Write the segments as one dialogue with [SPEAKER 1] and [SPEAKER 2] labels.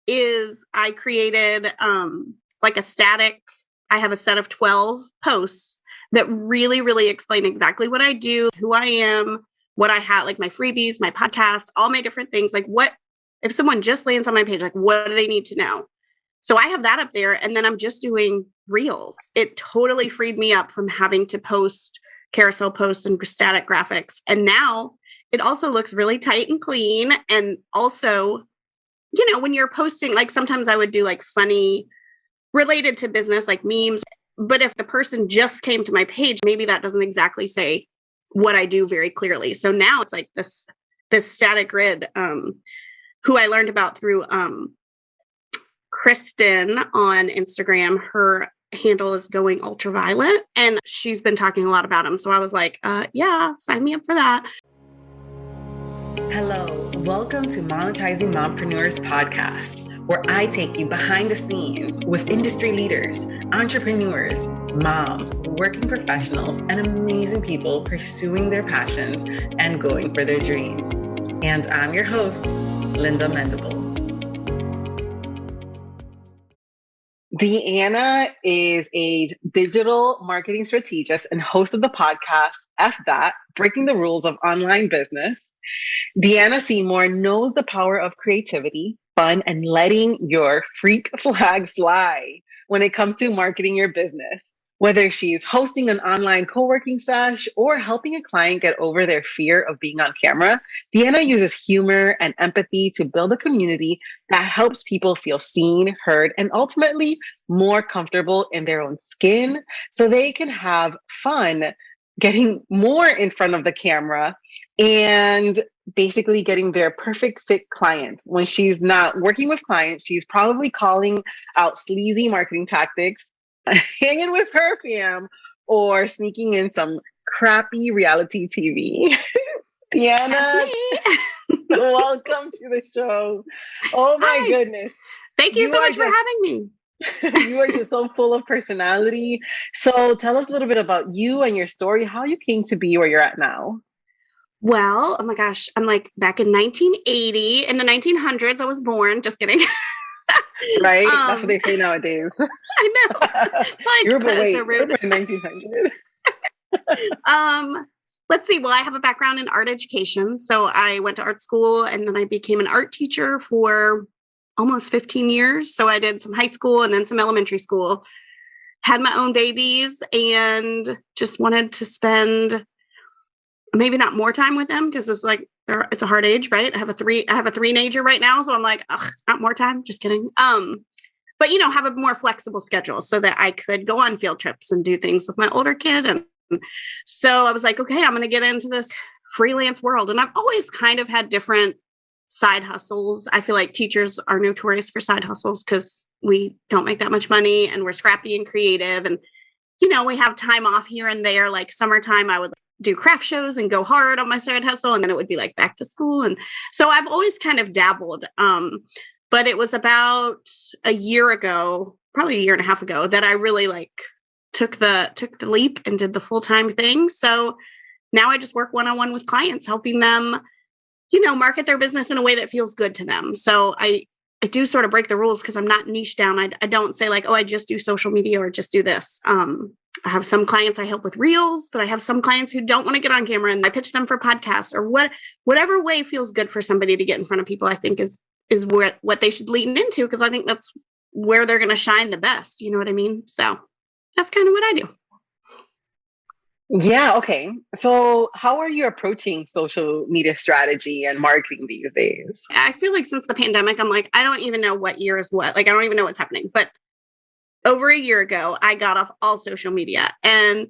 [SPEAKER 1] is I created like a static, I have a set of 12 posts that really, really explain exactly what I do, who I am, what I have, like my freebies, my podcast, all my different things. Like what, if someone just lands on my page, like what do they need to know? So I have that up there, and then I'm just doing reels. It totally freed me up from having to post carousel posts and static graphics. And now it also looks really tight and clean. And also, you know, when you're posting, like sometimes I would do like funny related to business, like memes. But if the person just came to my page, maybe that doesn't exactly say what I do very clearly. So now it's like this static grid, who I learned about through Kristen on Instagram. Her handle is Going Ultraviolet, and she's been talking a lot about them. So I was like, yeah, sign me up for that.
[SPEAKER 2] Hello, welcome to Monetizing Mompreneurs podcast, where I take you behind the scenes with industry leaders, entrepreneurs, moms, working professionals, and amazing people pursuing their passions and going for their dreams. And I'm your host, Linda Mendable.
[SPEAKER 3] Deanna is a digital marketing strategist and host of the podcast, Eff That, Breaking the Rules of Online Business. Deanna Seymour knows the power of creativity, fun, and letting your freak flag fly when it comes to marketing your business. Whether she's hosting an online coworking sesh or helping a client get over their fear of being on camera, Deanna uses humor and empathy to build a community that helps people feel seen, heard, and ultimately more comfortable in their own skin so they can have fun getting more in front of the camera and basically getting their perfect fit client. When she's not working with clients, she's probably calling out sleazy marketing tactics, hanging with her fam, or sneaking in some crappy reality TV. Deanna, welcome to the show. Oh my
[SPEAKER 1] Hi.
[SPEAKER 3] goodness.
[SPEAKER 1] Thank you so much for having me.
[SPEAKER 3] You are just so full of personality. So tell us a little bit about you and your story, how you came to be where you're at now.
[SPEAKER 1] Well, oh my gosh, I'm like back in 1980. In the 1900s, I was born. Just kidding.
[SPEAKER 3] Right? That's what they say nowadays.
[SPEAKER 1] I know. Like,
[SPEAKER 3] You were born in 1900.
[SPEAKER 1] Let's see. Well, I have a background in art education. So I went to art school, and then I became an art teacher for almost 15 years. So I did some high school and then some elementary school, had my own babies, and just wanted to spend maybe not more time with them, because it's like, it's a hard age, right? I have a three-nager right now. So I'm like, not more time. Just kidding. But, you know, have a more flexible schedule so that I could go on field trips and do things with my older kid. And so I was like, okay, I'm going to get into this freelance world. And I've always kind of had different side hustles. I feel like teachers are notorious for side hustles because we don't make that much money and we're scrappy and creative. And, you know, we have time off here and there. Like summertime, I would do craft shows and go hard on my side hustle. And then it would be like back to school. And so I've always kind of dabbled. But it was about a year ago, probably a year and a half ago, that I really like took the leap and did the full-time thing. So now I just work one-on-one with clients, helping them, you know, market their business in a way that feels good to them. So I do sort of break the rules because I'm not niche down. I don't say like, oh, I just do social media or just do this. I have some clients I help with reels, but I have some clients who don't want to get on camera, and I pitch them for podcasts or whatever way feels good for somebody to get in front of people. I think is what they should lean into, because I think that's where they're going to shine the best. You know what I mean? So that's kind of what I do.
[SPEAKER 3] Yeah. Okay. So how are you approaching social media strategy and marketing these days?
[SPEAKER 1] I feel like since the pandemic, I'm like, I don't even know what year is what. Like, I don't even know what's happening. But over a year ago, I got off all social media, and it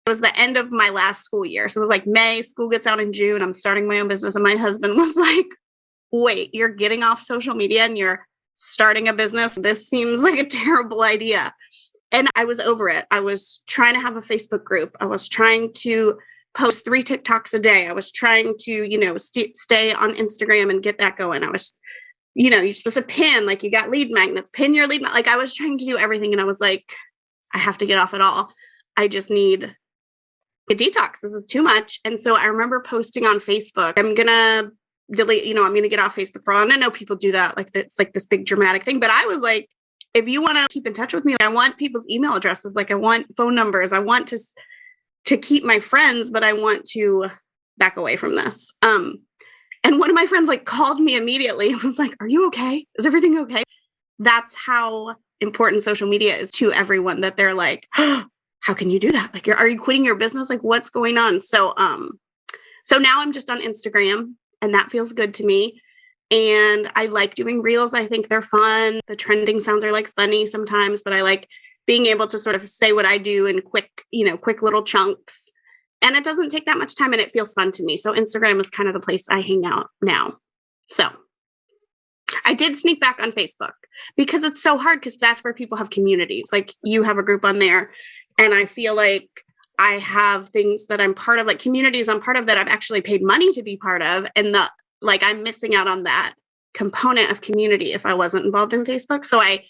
[SPEAKER 1] was the end of my last school year. So it was like May, school gets out in June. I'm starting my own business. And my husband was like, wait, you're getting off social media and you're starting a business? This seems like a terrible idea. And I was over it. I was trying to have a Facebook group. I was trying to post 3 TikToks a day. I was trying to, you know, stay on Instagram and get that going. I was, you know, you're supposed to pin, like you got lead magnets, pin your lead. Like I was trying to do everything. And I was like, I have to get off it all. I just need a detox. This is too much. And so I remember posting on Facebook, I'm going to delete, I'm going to get off Facebook for all. And I know people do that. Like it's like this big dramatic thing. But I was like, if you want to keep in touch with me, I want people's email addresses. Like I want phone numbers. I want to keep my friends, but I want to back away from this. And one of my friends like called me immediately and was like, are you okay? Is everything okay? That's how important social media is to everyone, that they're like, oh, how can you do that? Like, are you quitting your business? Like, what's going on? So now I'm just on Instagram, and that feels good to me. And I like doing reels. I think they're fun. The trending sounds are like funny sometimes, but I like being able to sort of say what I do in quick little chunks. And it doesn't take that much time, and it feels fun to me. So Instagram is kind of the place I hang out now. So I did sneak back on Facebook because it's so hard, because that's where people have communities. Like you have a group on there, and I feel like I have things that I'm part of, like communities I'm part of that I've actually paid money to be part of. And I'm missing out on that component of community if I wasn't involved in Facebook. So I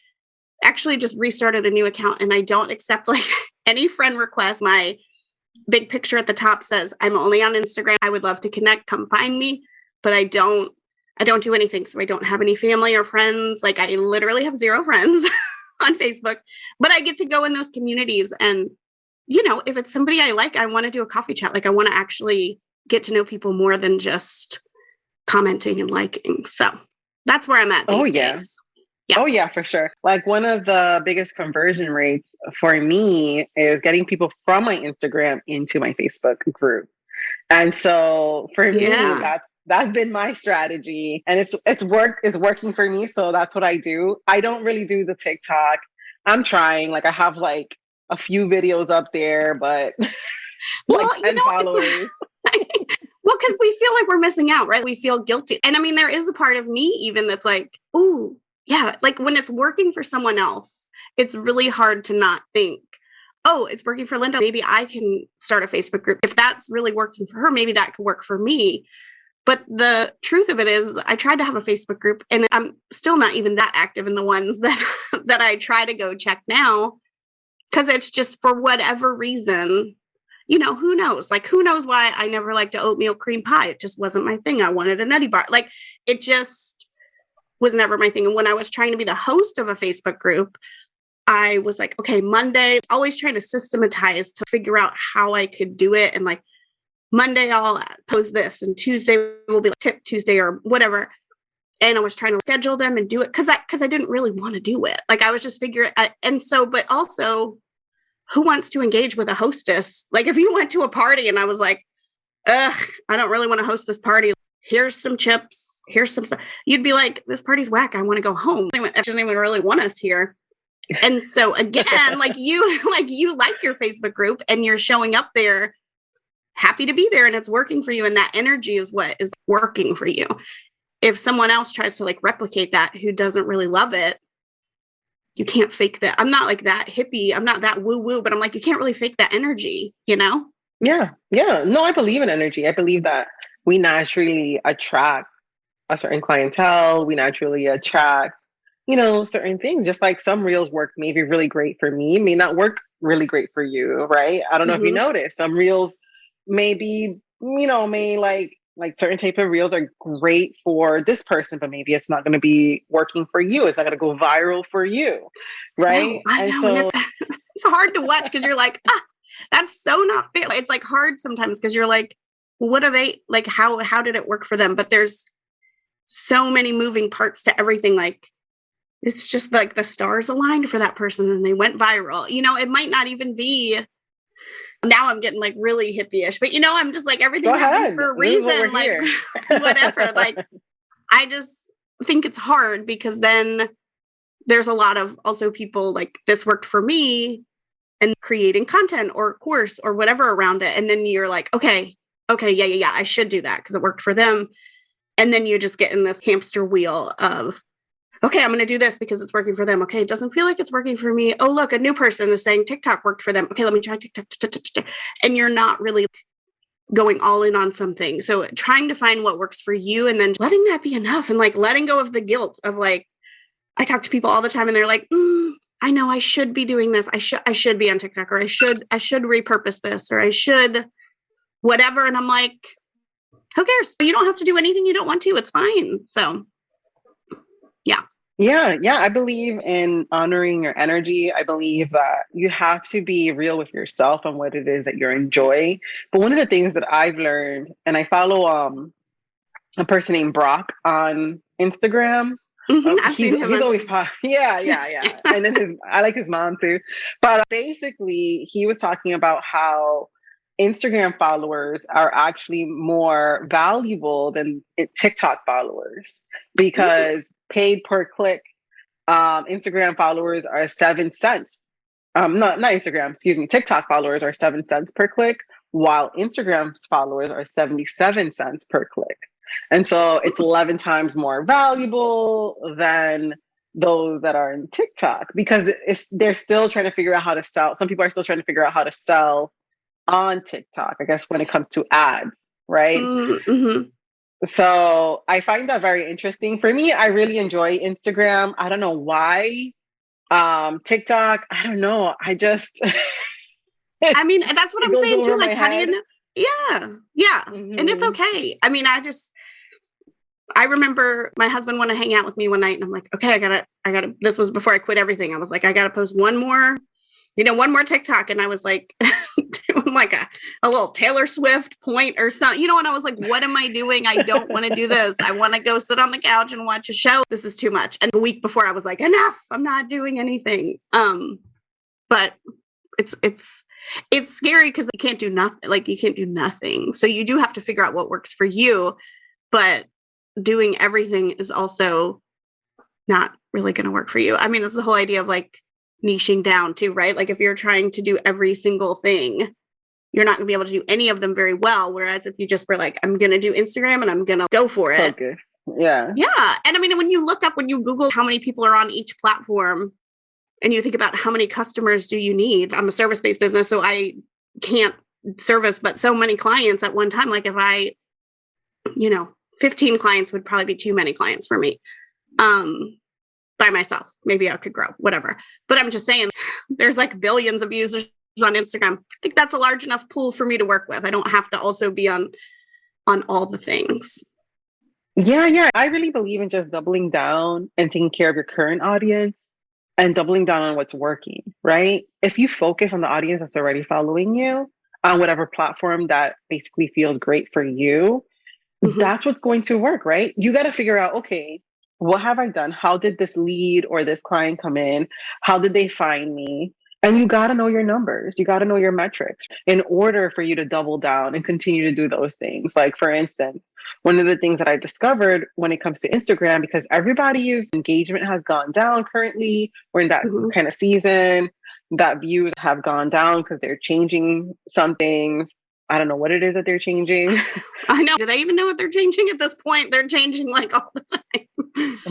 [SPEAKER 1] actually just restarted a new account, and I don't accept like any friend requests. My big picture at the top says, I'm only on Instagram. I would love to connect. Come find me. But I don't do anything. So I don't have any family or friends. Like I literally have 0 friends on Facebook, but I get to go in those communities. And, if it's somebody I like, I want to do a coffee chat. Like I want to actually get to know people more than just commenting and liking. So that's where I'm at these days. Yeah.
[SPEAKER 3] Oh, yeah, for sure. Like one of the biggest conversion rates for me is getting people from my Instagram into my Facebook group. And so for me, that's been my strategy, and it's working for me. So that's what I do. I don't really do the TikTok. I'm trying, like I have like a few videos up there, but like 10 followers.
[SPEAKER 1] Well, because we feel like we're missing out, right? We feel guilty. And I mean, there is a part of me even that's like, ooh, yeah, like when it's working for someone else, it's really hard to not think, oh, it's working for Linda. Maybe I can start a Facebook group. If that's really working for her, maybe that could work for me. But the truth of it is I tried to have a Facebook group, and I'm still not even that active in the ones that I try to go check now, because it's just for whatever reason, who knows? Like, who knows why I never liked an oatmeal cream pie? It just wasn't my thing. I wanted a nutty bar. Like, it just was never my thing. And when I was trying to be the host of a Facebook group, I was like, okay, Monday, always trying to systematize to figure out how I could do it. And like, Monday, I'll post this, and Tuesday will be like Tip Tuesday or whatever. And I was trying to schedule them and do it because I didn't really want to do it. Like I was just figuring, and so, but also, who wants to engage with a hostess? Like if you went to a party and I was like, ugh, I don't really want to host this party. Here's some chips. Here's some stuff. You'd be like, this party's whack. I want to go home. I didn't even really want us here. And so again, like you like your Facebook group, and you're showing up there happy to be there, and it's working for you. And that energy is what is working for you. If someone else tries to like replicate that, who doesn't really love it, you can't fake that. I'm not like that hippie. I'm not that woo woo, but I'm like, you can't really fake that energy,
[SPEAKER 3] Yeah. Yeah. No, I believe in energy. I believe that we naturally attract a certain clientele. We naturally attract, certain things. Just like some reels work maybe really great for me, may not work really great for you, right? I don't know if you noticed. Some reels maybe, may like certain type of reels are great for this person, but maybe it's not going to be working for you. It's not going to go viral for you, right?
[SPEAKER 1] No, I know. And it's hard to watch because you're like, that's so not fair. It's like hard sometimes because you're like, well, what are they like? How did it work for them? But there's so many moving parts to everything. Like it's just like the stars aligned for that person and they went viral. It might not even be. Now I'm getting like really hippie-ish, but I'm just like, everything happens for a reason, like whatever. Like, I just think it's hard because then there's a lot of also people like this worked for me and creating content or course or whatever around it. And then you're like, okay, yeah, I should do that because it worked for them. And then you just get in this hamster wheel of, okay, I'm going to do this because it's working for them. Okay, it doesn't feel like it's working for me. Oh, look, a new person is saying TikTok worked for them. Okay, let me try TikTok. And you're not really going all in on something. So trying to find what works for you and then letting that be enough and like letting go of the guilt of like, I talk to people all the time and they're like, I know I should be doing this. I should be on TikTok, or I should repurpose this, or I should whatever. And I'm like, who cares? You don't have to do anything you don't want to. It's fine. So yeah.
[SPEAKER 3] Yeah. I believe in honoring your energy. I believe that you have to be real with yourself and what it is that you're enjoying. But one of the things that I've learned, and I follow a person named Brock on Instagram.
[SPEAKER 1] I've seen him.
[SPEAKER 3] He's always yeah. And then I like his mom too. But basically, he was talking about how Instagram followers are actually more valuable than TikTok followers because paid per click, Instagram followers are 7 cents. Not Instagram, excuse me. TikTok followers are 7 cents per click, while Instagram's followers are 77 cents per click. And so it's 11 times more valuable than those that are in TikTok because they're still trying to figure out how to sell. Some people are still trying to figure out how to sell on TikTok, I guess, when it comes to ads, right?
[SPEAKER 1] Mm-hmm.
[SPEAKER 3] So I find that very interesting. For me, I really enjoy Instagram. I don't know why. TikTok, I don't know.
[SPEAKER 1] I mean, that's what I'm saying too. Like, how do you know? Yeah.
[SPEAKER 3] Mm-hmm.
[SPEAKER 1] And it's okay. I mean, I remember my husband wanted to hang out with me one night and I'm like, okay, I gotta, this was before I quit everything. I was like, I gotta post one more TikTok. And I was like, doing like a little Taylor Swift point or something, and I was like, what am I doing? I don't want to do this. I want to go sit on the couch and watch a show. This is too much. And the week before I was like, enough, I'm not doing anything. But it's scary because you can't do nothing. Like you can't do nothing. So you do have to figure out what works for you, but doing everything is also not really going to work for you. I mean, it's the whole idea of like niching down too, right? Like if you're trying to do every single thing, you're not going to be able to do any of them very well. Whereas if you just were like, I'm going to do Instagram and I'm going to go for it.
[SPEAKER 3] Focus. Yeah.
[SPEAKER 1] Yeah. And I mean, when you Google how many people are on each platform and you think about how many customers do you need? I'm a service-based business, so I can't service but so many clients at one time. Like if 15 clients would probably be too many clients for me. By myself, maybe I could grow, whatever. But I'm just saying there's like billions of users on Instagram. I think that's a large enough pool for me to work with. I don't have to also be on all the things.
[SPEAKER 3] Yeah. I really believe in just doubling down and taking care of your current audience and doubling down on what's working, right? If you focus on the audience that's already following you on whatever platform that basically feels great for you, that's what's going to work, right? You got to figure out, okay, what have I done? How did this lead or this client come in? How did they find me? And you got to know your numbers. You got to know your metrics in order for you to double down and continue to do those things. Like, for instance, one of the things that I discovered when it comes to Instagram, because everybody's engagement has gone down currently, we're in that kind of season that views have gone down because they're changing some things. I don't know what it is that they're changing.
[SPEAKER 1] I know. Do they even know what they're changing at this point? They're changing like all the time.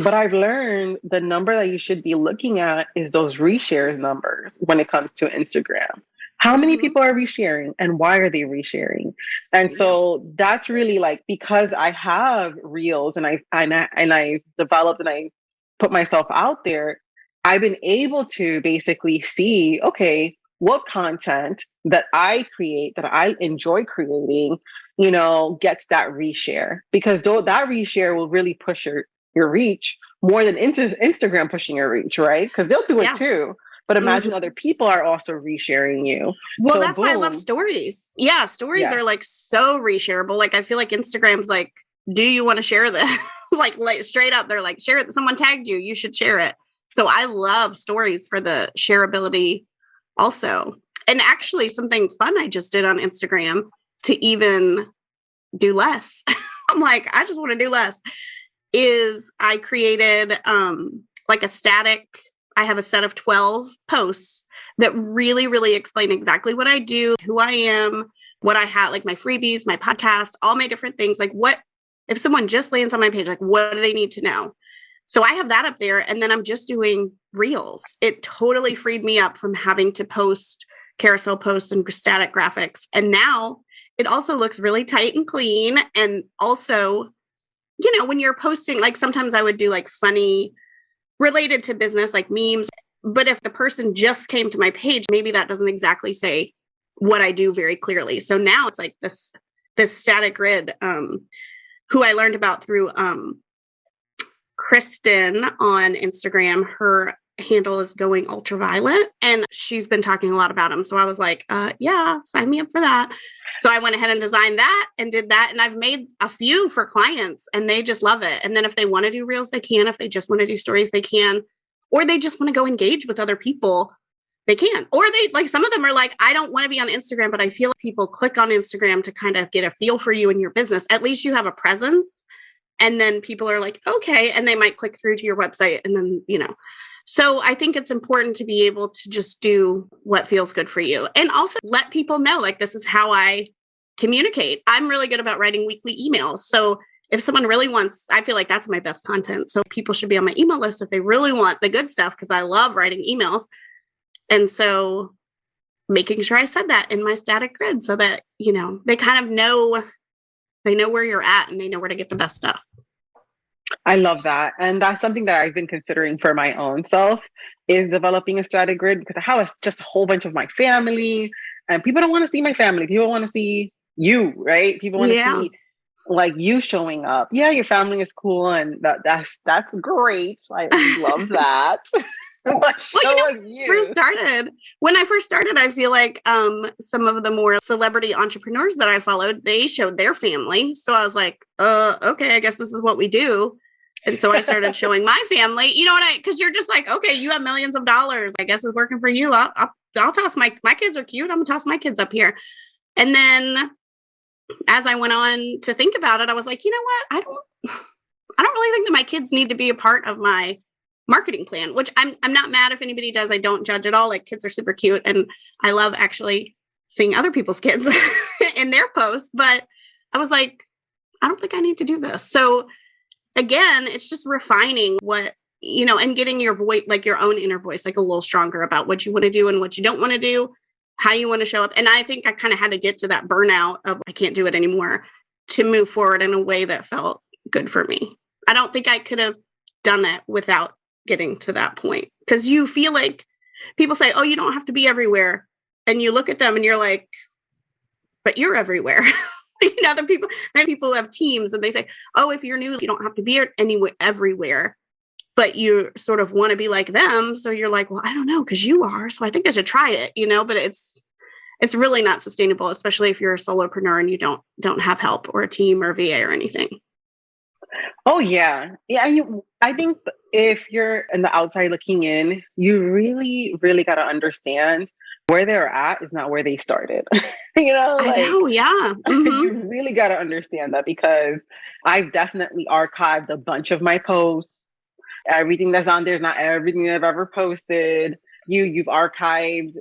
[SPEAKER 3] But I've learned the number that you should be looking at is those reshares numbers when it comes to Instagram. How many people are resharing and why are they resharing? And so that's really like, because I have reels and I developed and I put myself out there, I've been able to basically see, okay, what content that I create, that I enjoy creating, gets that reshare, because that reshare will really push your reach more than Instagram pushing your reach, right? Because they'll do it too. But imagine other people are also resharing you.
[SPEAKER 1] Well, so that's why I love stories. Yeah, stories are like so reshareable. Like I feel like Instagram's like, do you want to share this? like straight up, they're like, share it. Someone tagged you, you should share it. So I love stories for the shareability also. And actually something fun I just did on Instagram to even do less. I'm like, I just want to do less. Is I created like a static, I have a set of 12 posts that really, really explain exactly what I do, who I am, what I have, like my freebies, my podcast, all my different things. Like what, if someone just lands on my page, like what do they need to know? So I have that up there and then I'm just doing reels. It totally freed me up from having to post carousel posts and static graphics. And now it also looks really tight and clean. And also, when you're posting, like sometimes I would do like funny related to business, like memes. But if the person just came to my page, maybe that doesn't exactly say what I do very clearly. So now it's like this this static grid, who I learned about through Kristen on Instagram. Her handle is Going Ultraviolet, and she's been talking a lot about them. So I was like, yeah, sign me up for that. So I went ahead and designed that and did that. And I've made a few for clients and they just love it. And then if they want to do reels, they can. If they just want to do stories, they can. Or they just want to go engage with other people, they can. Or they like, some of them are like, I don't want to be on Instagram, but I feel like people click on Instagram to kind of get a feel for you and your business. At least you have a presence. And then people are like, okay. And they might click through to your website and then, So I think it's important to be able to just do what feels good for you. And also let people know, like, this is how I communicate. I'm really good about writing weekly emails. So if someone really wants, I feel like that's my best content. So people should be on my email list if they really want the good stuff, because I love writing emails. And so making sure I said that in my static grid so that, they kind of know, they know where you're at and they know where to get the best stuff.
[SPEAKER 3] I love that. And that's something that I've been considering for my own self, is developing a static grid, because I have just a whole bunch of my family and people don't want to see my family. People want to see you, right? People want to see like you showing up. Yeah, your family is cool and that's great. I love that. But
[SPEAKER 1] when I first started, I feel like some of the more celebrity entrepreneurs that I followed, they showed their family. So I was like, okay, I guess this is what we do. And so I started showing my family, because you're just like, okay, you have millions of dollars. I guess it's working for you. I'll toss my kids are cute. I'm gonna toss my kids up here. And then as I went on to think about it, I was like, you know what? I don't really think that my kids need to be a part of my marketing plan, which I'm not mad if anybody does. I don't judge at all. Like, kids are super cute. And I love actually seeing other people's kids in their posts. But I was like, I don't think I need to do this. So again, it's just refining what, and getting your voice, like your own inner voice, like a little stronger about what you want to do and what you don't want to do, how you want to show up. And I think I kind of had to get to that burnout of I can't do it anymore to move forward in a way that felt good for me. I don't think I could have done it without getting to that point, because you feel like people say, oh, you don't have to be everywhere. And you look at them and you're like, but you're everywhere. There's people who have teams and they say, oh, if you're new, you don't have to be everywhere, but you sort of want to be like them. So you're like, well, I don't know, because you are. So I think I should try it, but it's really not sustainable, especially if you're a solopreneur and you don't have help or a team or VA or anything.
[SPEAKER 3] Oh, yeah. Yeah. I think if you're in the outside looking in, you really, really got to understand where they're at is not where they started. I know, yeah. Mm-hmm. You really got to understand that, because I've definitely archived a bunch of my posts. Everything that's on there is not everything I've ever posted. You've archived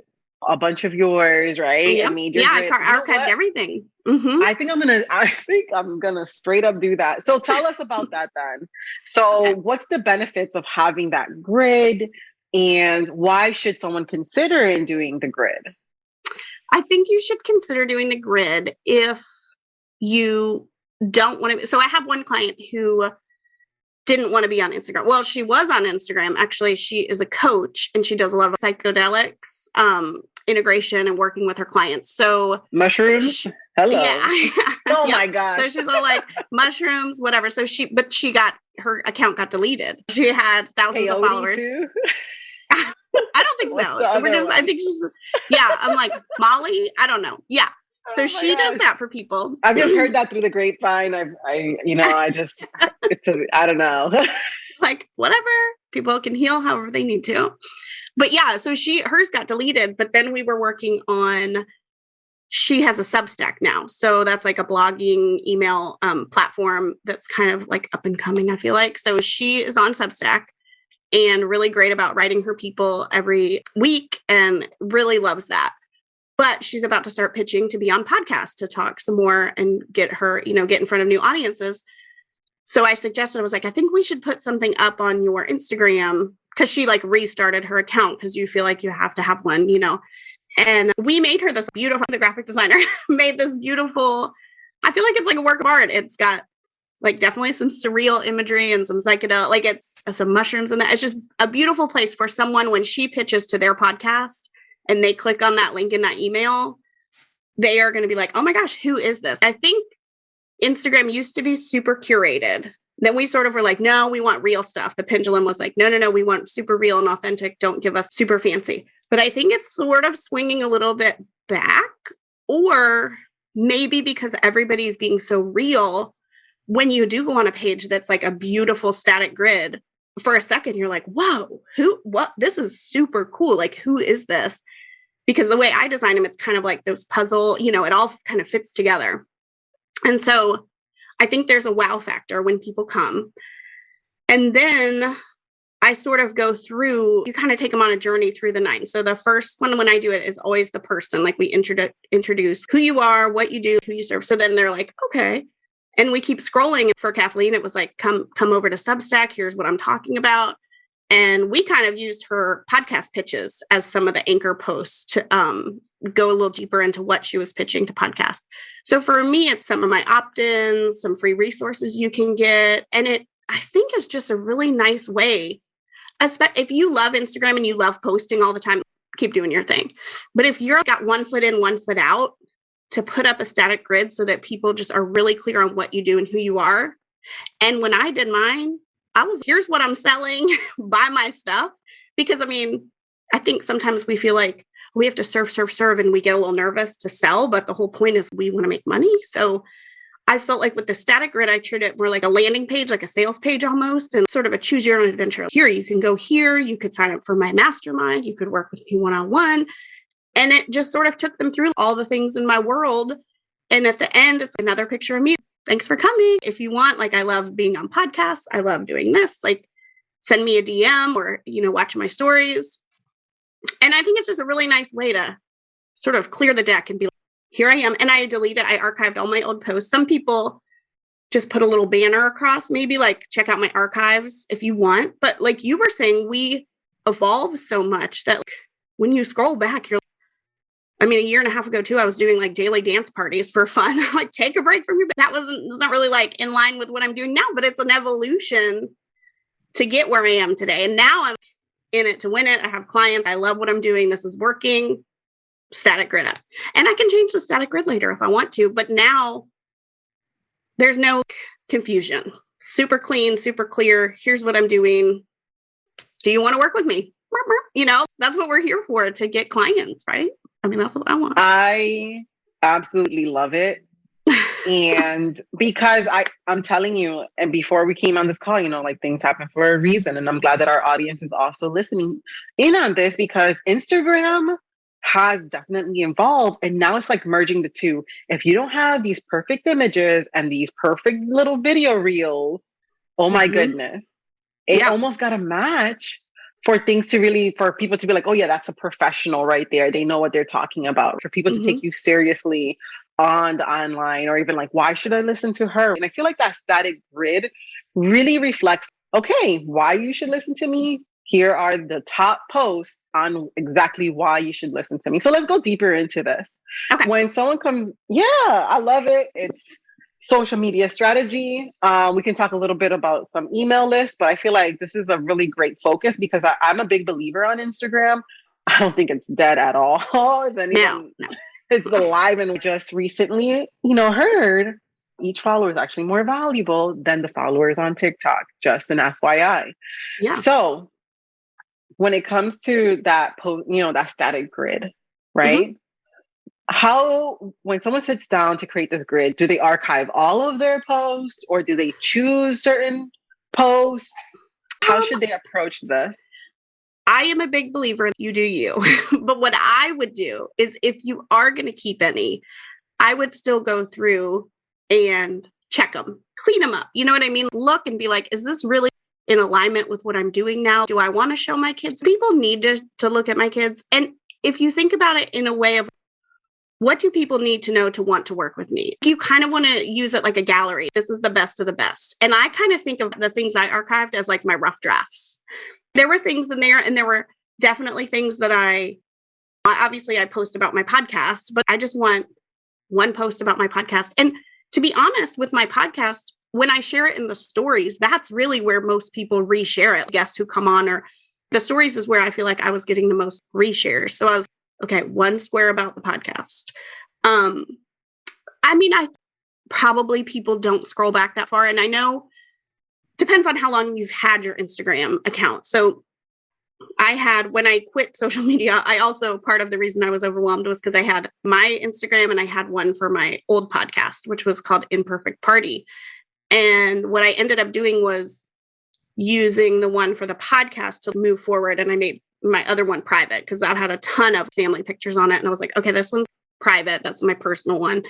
[SPEAKER 3] a bunch of yours, right?
[SPEAKER 1] Yep. I archived everything. Mm-hmm.
[SPEAKER 3] I think I'm gonna straight up do that. So tell us about that then. So what's the benefits of having that grid, and why should someone consider doing the grid?
[SPEAKER 1] I think you should consider doing the grid if you don't want to. So I have one client who didn't want to be on Instagram. Well, she was on Instagram. Actually, she is a coach and she does a lot of psychedelics, integration and working with her clients. So
[SPEAKER 3] mushrooms. Hello.
[SPEAKER 1] Yeah.
[SPEAKER 3] Oh my gosh.
[SPEAKER 1] So she's all like mushrooms, whatever. So her account got deleted. She had thousands of followers.
[SPEAKER 3] Too?
[SPEAKER 1] I don't think so. I think I'm like, Molly, I don't know. Yeah. So she does that for people.
[SPEAKER 3] I've just heard that through the grapevine. I don't know.
[SPEAKER 1] Like, whatever. People can heal however they need to. But yeah, so hers got deleted, but then we were working on, she has a Substack now. So that's like a blogging email platform that's kind of like up and coming, I feel like. So she is on Substack and really great about writing her people every week and really loves that. But she's about to start pitching to be on podcasts to talk some more and get her, get in front of new audiences. So I suggested, I was like, I think we should put something up on your Instagram, because she like restarted her account because you feel like you have to have one, And we made her this beautiful, the graphic designer made this beautiful, I feel like it's like a work of art. It's got like definitely some surreal imagery and some psychedelic, like it's some mushrooms in that. It's just a beautiful place for someone when she pitches to their podcast and they click on that link in that email. they are going to be like, oh my gosh, who is this? I think Instagram used to be super curated. Then we sort of were like, no, we want real stuff. The pendulum was like, no, we want super real and authentic. Don't give us super fancy. But I think it's sort of swinging a little bit back, or maybe because everybody's being so real, when you do go on a page that's like a beautiful static grid, for a second, you're like, whoa, what? This is super cool. Like, who is this? Because the way I design them, it's kind of like those puzzle, it all kind of fits together. And so I think there's a wow factor when people come. And then I sort of go through, you kind of take them on a journey through the 9. So the first one, when I do it, is always the person. Like we introduce who you are, what you do, who you serve. So then they're like, okay. And we keep scrolling. For Kathleen, it was like, come over to Substack. Here's what I'm talking about. And we kind of used her podcast pitches as some of the anchor posts to go a little deeper into what she was pitching to podcasts. So for me, it's some of my opt-ins, some free resources you can get. And I think it's just a really nice way. If you love Instagram and you love posting all the time, keep doing your thing. But if you're got one foot in, one foot out, to put up a static grid so that people just are really clear on what you do and who you are. And when I did mine, here's what I'm selling, buy my stuff. Because I think sometimes we feel like we have to serve, and we get a little nervous to sell. But the whole point is we want to make money. So I felt like with the static grid, I treated it more like a landing page, like a sales page almost, and sort of a choose your own adventure. Here, you can go here. You could sign up for my mastermind. You could work with me one-on-one. And it just sort of took them through all the things in my world. And at the end, it's another picture of me. Thanks for coming. If you want, I love being on podcasts. I love doing this. Send me a DM or, watch my stories. And I think it's just a really nice way to sort of clear the deck and be like, here I am. And I archived all my old posts. Some people just put a little banner across, maybe check out my archives if you want. But like you were saying, we evolve so much that when you scroll back, you're a year and a half ago too, I was doing daily dance parties for fun, take a break from your, but it's not really in line with what I'm doing now, but it's an evolution to get where I am today. And now I'm in it to win it. I have clients. I love what I'm doing. This is working. Static grid up. And I can change the static grid later if I want to, but now there's no confusion. Super clean, super clear. Here's what I'm doing. Do you want to work with me? That's what we're here for, to get clients, right? That's what I want.
[SPEAKER 3] I absolutely love it. And because I'm telling you, and before we came on this call, things happen for a reason. And I'm glad that our audience is also listening in on this, because Instagram has definitely evolved. And now it's merging the two. If you don't have these perfect images and these perfect little video reels, oh my goodness, it almost got a match for people to be like, oh yeah, that's a professional right there. They know what they're talking about. For people to take you seriously on the online, or even why should I listen to her? And I feel like that static grid really reflects, okay, why you should listen to me. Here are the top posts on exactly why you should listen to me. So let's go deeper into this. Okay. When someone comes, I love it. It's social media strategy. We can talk a little bit about some email lists, but I feel like this is a really great focus because I'm a big believer on Instagram. I don't think it's dead at all. If anyone is alive, and just recently, heard each follower is actually more valuable than the followers on TikTok, just an FYI. Yeah. So when it comes to that that static grid, right? When someone sits down to create this grid, do they archive all of their posts, or do they choose certain posts? How should they approach this?
[SPEAKER 1] I am a big believer you do you. But what I would do is, if you are going to keep any, I would still go through and check them, clean them up. You know what I mean? Look and be like, is this really in alignment with what I'm doing now? Do I want to show my kids? People need to look at my kids. And if you think about it in a way of, what do people need to know to want to work with me? You kind of want to use it like a gallery. This is the best of the best. And I kind of think of the things I archived as my rough drafts. There were things in there, and there were definitely things that obviously I post about my podcast, but I just want one post about my podcast. And to be honest, with my podcast, when I share it in the stories, that's really where most people reshare it. Guests who come on, or the stories is where I feel like I was getting the most reshares. So I was, okay, one square about the podcast, I mean, I probably people don't scroll back that far. And I know depends on how long you've had your Instagram account. So when I quit social media, I also, part of the reason I was overwhelmed was because I had my Instagram and I had one for my old podcast, which was called Imperfect Party. And what I ended up doing was using the one for the podcast to move forward. And I made my other one private because that had a ton of family pictures on it. And I was like, okay, this one's private. That's my personal one.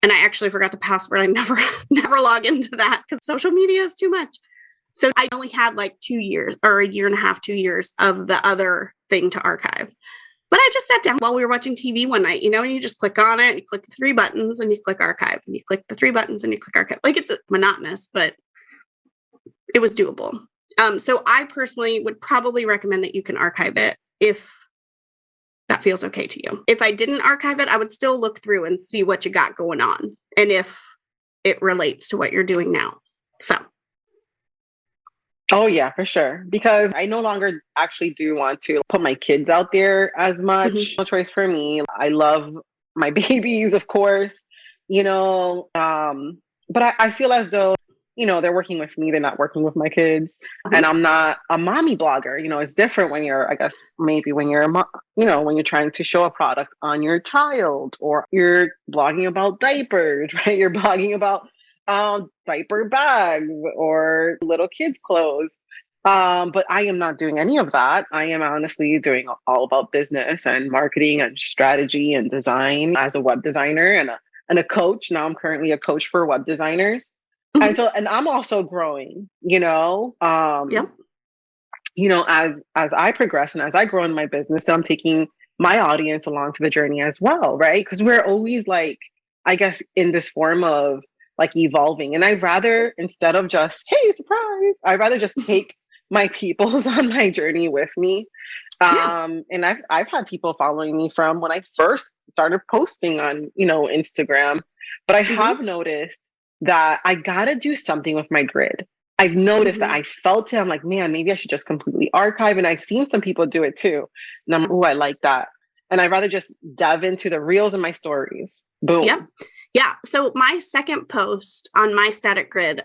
[SPEAKER 1] And I actually forgot the password. I never log into that because social media is too much. So I only had like 2 years or a year and a half, 2 years of the other thing to archive. But I just sat down while we were watching TV one night, and you just click on it, and you click the 3 buttons and you click archive, and you click the 3 buttons and you click archive. Like, it's monotonous, but it was doable. So I personally would probably recommend that you can archive it if that feels okay to you. If I didn't archive it, I would still look through and see what you got going on and if it relates to what you're doing now. So.
[SPEAKER 3] Oh, yeah, for sure. Because I no longer actually do want to put my kids out there as much.
[SPEAKER 1] Mm-hmm.
[SPEAKER 3] No choice for me. I love my babies, of course, but I feel as though, they're working with me. They're not working with my kids.
[SPEAKER 1] Mm-hmm.
[SPEAKER 3] And I'm not a mommy blogger. It's different when you're, I guess, maybe when you're when you're trying to show a product on your child, or you're blogging about diapers, right? You're blogging about diaper bags or little kids' clothes. But I am not doing any of that. I am honestly doing all about business and marketing and strategy and design as a web designer and a coach. Now I'm currently a coach for web designers.
[SPEAKER 1] Mm-hmm.
[SPEAKER 3] And I'm also growing,
[SPEAKER 1] Yep.
[SPEAKER 3] As I progress and as I grow in my business, I'm taking my audience along for the journey as well, right? Because we're always like, I guess, in this form of like evolving. And I'd rather, instead of just, hey, surprise, I'd rather just take my peoples on my journey with me. And I've had people following me from when I first started posting on, Instagram, but I have noticed that I gotta do something with my grid. I've noticed that I felt it. I'm like, man, maybe I should just completely archive. And I've seen some people do it too. And I'm like, oh, I like that. And I'd rather just dive into the reels and my stories. Boom.
[SPEAKER 1] Yep. Yeah. So my second post on my static grid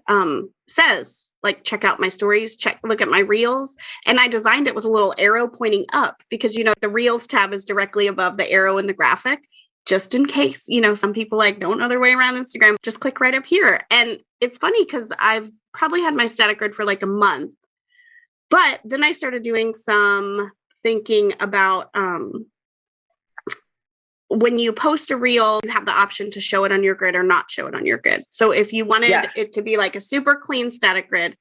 [SPEAKER 1] says, like, check out my stories, look at my reels. And I designed it with a little arrow pointing up because, the reels tab is directly above the arrow in the graphic, just in case, some people don't know their way around Instagram, just click right up here. And it's funny because I've probably had my static grid for like a month, but then I started doing some thinking about, when you post a reel, you have the option to show it on your grid or not show it on your grid. So if you wanted it to be like a super clean static grid,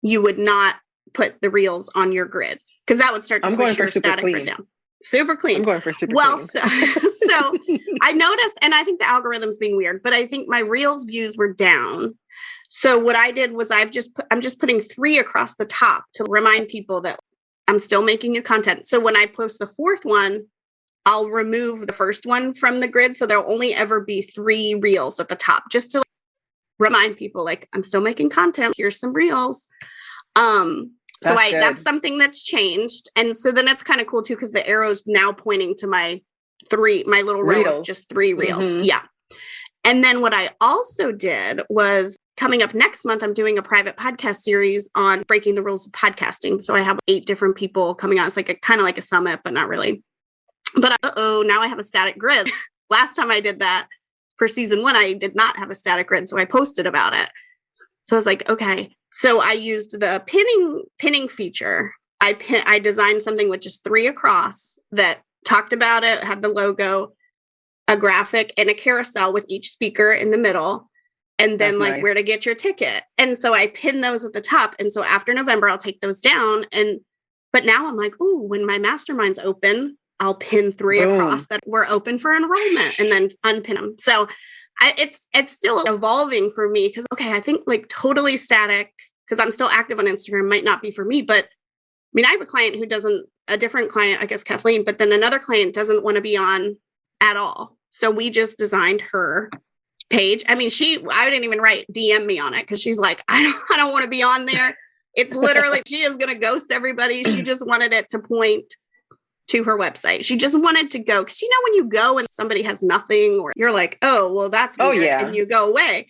[SPEAKER 1] you would not put the reels on your grid because that would start to push your static grid down. Super clean.
[SPEAKER 3] I'm going for super
[SPEAKER 1] clean.
[SPEAKER 3] So
[SPEAKER 1] I noticed, and I think the algorithm's being weird, but I think my reels views were down. So what I did was I'm just putting 3 across the top to remind people that I'm still making new content. So when I post the 4th one, I'll remove the first one from the grid. So there'll only ever be 3 reels at the top, just to remind people I'm still making content. Here's some reels. That's something that's changed. And so then it's kind of cool too, because the arrow's now pointing to my little row of just 3 reels. Mm-hmm. Yeah. And then what I also did was coming up next month, I'm doing a private podcast series on breaking the rules of podcasting. So I have 8 different people coming on. It's kind of like a summit, but not really. But now I have a static grid. Last time I did that for season 1, I did not have a static grid. So I posted about it. So I was like, okay. So I used the pinning feature. I designed something with just 3 across that talked about it, had the logo, a graphic, and a carousel with each speaker in the middle. And then nice. Where to get your ticket. And so I pin those at the top. And so after November, I'll take those down. But now I'm like, ooh, when my mastermind's open, I'll pin 3 across that we're open for enrollment and then unpin them. So it's still evolving for me because, okay, I think totally static because I'm still active on Instagram might not be for me. But I mean, I have a different client, I guess, Kathleen, but then another client doesn't want to be on at all. So we just designed her page. I mean, I didn't even DM me on it because she's like, I don't want to be on there. It's literally, she is going to ghost everybody. She just wanted it to point to her website. She just wanted to go because, when you go and somebody has nothing or you're like, oh, well, that's weird, and you go away.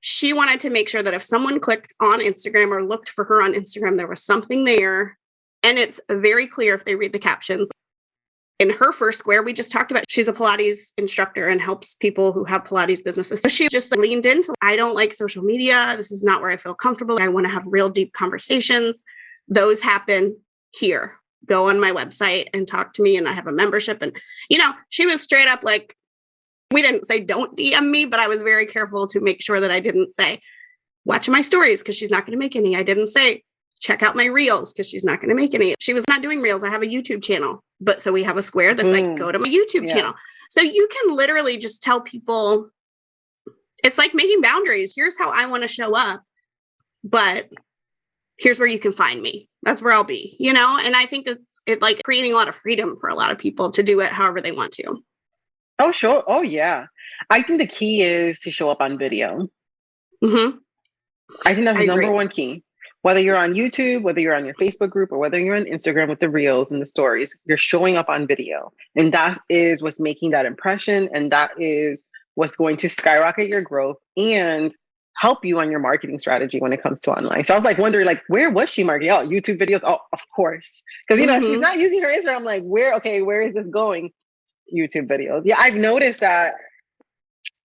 [SPEAKER 1] She wanted to make sure that if someone clicked on Instagram or looked for her on Instagram, there was something there. And it's very clear if they read the captions. In her first square, we just talked about, she's a Pilates instructor and helps people who have Pilates businesses. So she just leaned into, I don't like social media. This is not where I feel comfortable. I want to have real deep conversations. Those happen here. Go on my website and talk to me. And I have a membership. And, she was straight up like, we didn't say don't DM me, but I was very careful to make sure that I didn't say, watch my stories because she's not going to make any. I didn't say, check out my reels because she's not going to make any. She was not doing reels. I have a YouTube channel. But so we have a square that's like, go to my YouTube channel. So you can literally just tell people, it's like making boundaries. Here's how I want to show up, but here's where you can find me. That's where I'll be, And I think it's like creating a lot of freedom for a lot of people to do it however they want to.
[SPEAKER 3] Oh, sure. Oh, yeah. I think the key is to show up on video.
[SPEAKER 1] Mm-hmm.
[SPEAKER 3] I think that's the number one key. Whether you're on YouTube, whether you're on your Facebook group, or whether you're on Instagram with the reels and the stories, you're showing up on video. And that is what's making that impression. And that is what's going to skyrocket your growth and help you on your marketing strategy when it comes to online. So I was like wondering, like, where was she marketing? Oh, YouTube videos. Oh, of course. Because, she's not using her Instagram. I'm like, where is this going? YouTube videos. Yeah, I've noticed that.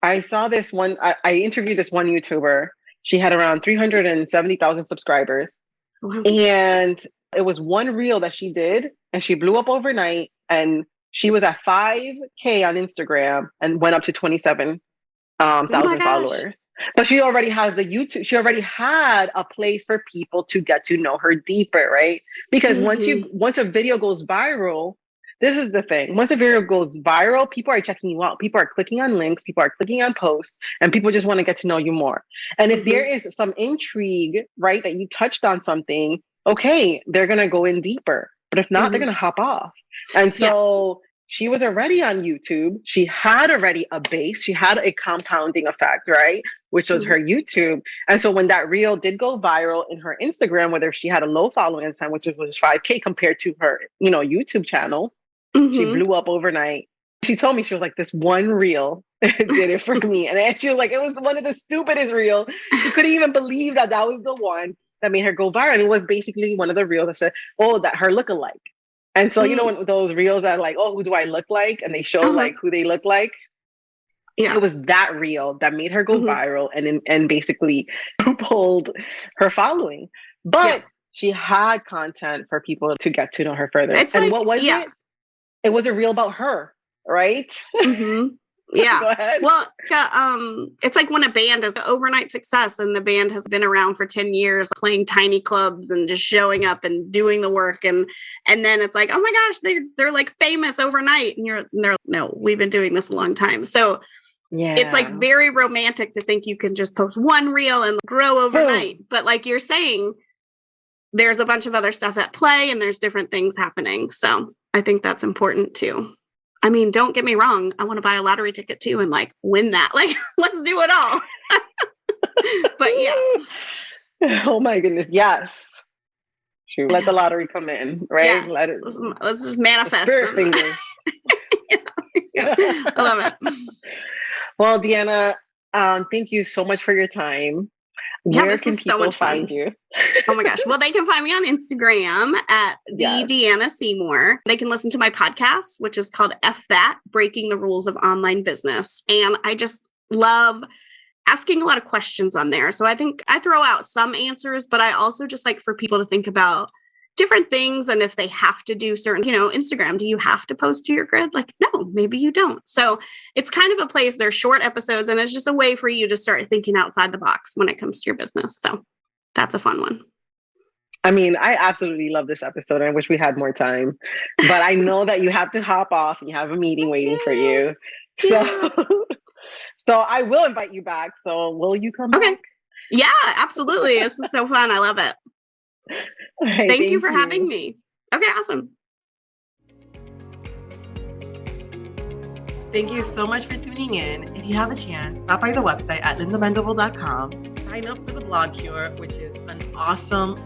[SPEAKER 3] I saw this one, I interviewed this one YouTuber. She had around 370,000 subscribers.
[SPEAKER 1] Wow.
[SPEAKER 3] And it was one reel that she did, and she blew up overnight. And she was at 5K on Instagram and went up to 27,000 followers. But she already has the YouTube. She already had a place for people to get to know her deeper, right? Because once a video goes viral, this is the thing. Once a video goes viral, people are checking you out. People are clicking on links. People are clicking on posts, and people just want to get to know you more. And if there is some intrigue, right, that you touched on something, okay, they're going to go in deeper. But if not, they're going to hop off. And so she was already on YouTube. She had already a base. She had a compounding effect, right? Which was her YouTube. And so when that reel did go viral in her Instagram, whether she had a low following at the time, which was 5K compared to her, YouTube channel, she blew up overnight. She told me, she was like, this one reel did it for me. And she was like, it was one of the stupidest reels. She couldn't even believe that was the one that made her go viral. And it was basically one of the reels that said, oh, that her lookalike. And so, when those reels that like, oh, who do I look like? And they show like who they look like. Yeah. It was that reel that made her go viral and basically pulled her following. But she had content for people to get to know her further. And what was it? It was a reel about her, right?
[SPEAKER 1] Yeah.
[SPEAKER 3] Go ahead.
[SPEAKER 1] Well, it's like when a band is an overnight success and the band has been around for 10 years, playing tiny clubs and just showing up and doing the work. And then it's like, oh my gosh, they're like famous overnight. And they're no, we've been doing this a long time. So it's like very romantic to think you can just post one reel and grow overnight. Boom. But like you're saying, there's a bunch of other stuff at play and there's different things happening. So I think that's important too. I mean, don't get me wrong. I want to buy a lottery ticket too and like win that. Like, let's do it all. But yeah.
[SPEAKER 3] Oh my goodness. Yes. Shoot. Let the lottery come in, right?
[SPEAKER 1] Yes. Let's just manifest.
[SPEAKER 3] Spirit fingers.
[SPEAKER 1] I love it.
[SPEAKER 3] Well, Deanna, thank you so much for your time. Where can people find you?
[SPEAKER 1] Oh my gosh. Well, they can find me on Instagram at Deanna Seymour. They can listen to my podcast, which is called Eff That, Breaking the Rules of Online Business. And I just love asking a lot of questions on there. So I think I throw out some answers, but I also just like for people to think about different things. And if they have to do certain, Instagram, do you have to post to your grid? Like, no, maybe you don't. So it's kind of a place, they're short episodes, and it's just a way for you to start thinking outside the box when it comes to your business. So that's a fun one.
[SPEAKER 3] I mean, I absolutely love this episode. I wish we had more time, but I know that you have to hop off and you have a meeting waiting for you. So I will invite you back. So will you come back?
[SPEAKER 1] Yeah, absolutely. This was so fun. I love it.
[SPEAKER 3] Right,
[SPEAKER 1] thank you for having me. Okay, awesome.
[SPEAKER 2] Thank you so much for tuning in. If you have a chance, stop by the website at lindamendable.com. Sign up for the Blog Cure, which is an awesome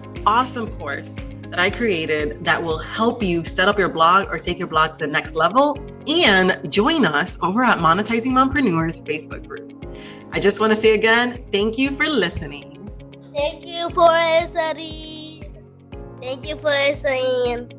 [SPEAKER 2] course that I created that will help you set up your blog or take your blog to the next level, and join us over at Monetizing Mompreneurs Facebook group. I just want to say again, thank you for listening.
[SPEAKER 4] Thank you for listening. Thank you for listening.